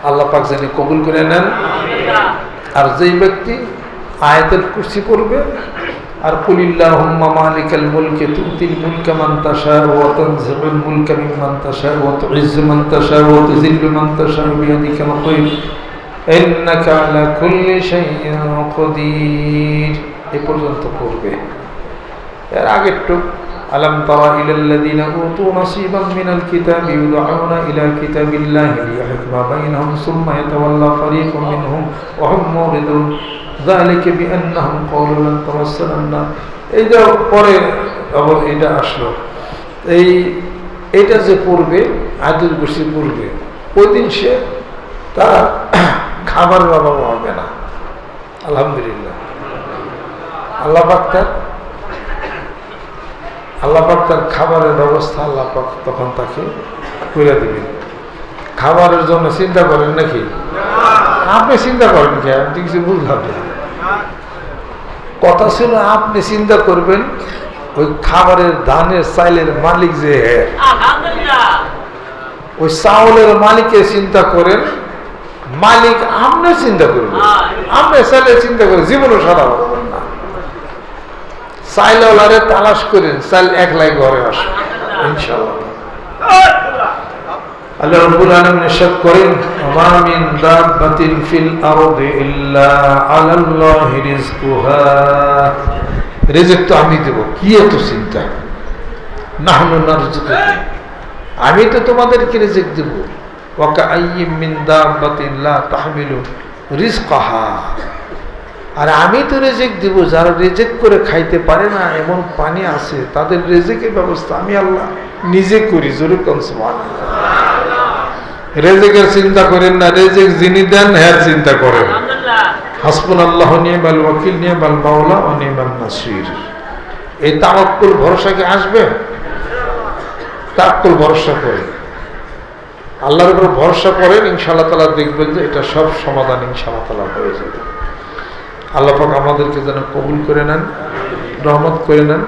আল্লাহ পাক যেন কবুল করে নেন। আর যেই ব্যক্তি আয়াতুল কুরসি পড়বে আর কুলিল্লাহুম্মা মালিকাল মুলকি তুতিল মুলকা মান তাশা ওয়া তানজিউল মুলকা মিম্মান তাশা ওয়া তুইজ্জু মান তাশা ওয়া তুযিল্লু মান তাশা বিয়াদিকাল খায়র ইন্নাকা আলা কুল্লি শাইইন কাদির এই পর্যন্ত পড়বে। এর আগেরটুক আলাম তারা ইলাল্লাযীনা উতু নাসীবাম মিনাল কিতাবি ইউদউনা ইলা কিতাবিল্লাহি লিয়াহকুমা বাইনাহুম সুম্মা ইয়াতাওয়াল্লা ফারীকুম মিনহুম ওয়া হুম মুরিদুন যালিকা বিআন্নাহুম ক্বালু লান তামাসসানা। এই যে পরে আবার এটা আসলো, এইটা যে পড়বে আয়াতুল কুরসি পড়বে, ওই দিন সে তার খাবারের অভাব হবে না। আলহামদুলিল্লাহ। আল্লাহ পাক তার খাবারের ব্যবস্থা আল্লাহ পাক তখন তাকে করে দিবেন। খাবারের জন্য চিন্তা করেন নাকি? আপনি চিন্তা করেন কি? আমি কিছু বুঝলাম না। কথা ছিল আপনি চিন্তা করবেন ওই খাবারের ধানের চাইলের মালিক যে ওই চাউলের মালিককে চিন্তা করেন, মালিক আপনি চিন্তা করবেন। আপনি চাইলে চিন্তা করেন জীবনও সাদা পারবেন না। চাইলারে তালাশ করেন, চাইল একলাই ঘরে আসে ইনশাআল্লাহ। আল্লাহ রাব্বুল আলামিন ইরশাদ করেন ওয়া মিন দাব্বাতিন ফিল আরদি ইল্লা আলাল্লাহি রিজকুহা। রিজিক তো আমি দেব, কি এত চিন্তা? নাহনু নারযুকুকুম, আমি তো তোমাদেরকে রিজিক দেব। ওয়া কাআইয়্যিম মিন দাব্বাতিন লা তাহমিলু রিজকাহা, আর আমি তো রিজিক দিব যারা রিজিক করে খাইতে পারে না, এমন পানি আছে তাদের রিজিকের ব্যবস্থা আমি আল্লাহ নিজে করি। জোরে কোন সুবহানাল্লাহ। রিজিকের চিন্তা করেন না, রিজিক যিনি দেন এর চিন্তা করেন। হাসবুনাল্লাহু নি'মাল ওয়াকিল নি'মাল মাওলা ওয়া নি'মান নাসির। এই তাওয়াক্কুল ভরসা কি আসবে? তাওয়াক্কুল ভরসা করেন, আল্লাহর উপর ভরসা করেন, ইনশাআল্লাহ তাআলা দেখবেন যে এটা সব সমাধান ইনশাআল্লাহ তাআলা হয়ে যাবে। আল্লাহ পাক আমাদেরকে যেন কবুল করে নেন, রহমত করে নেন।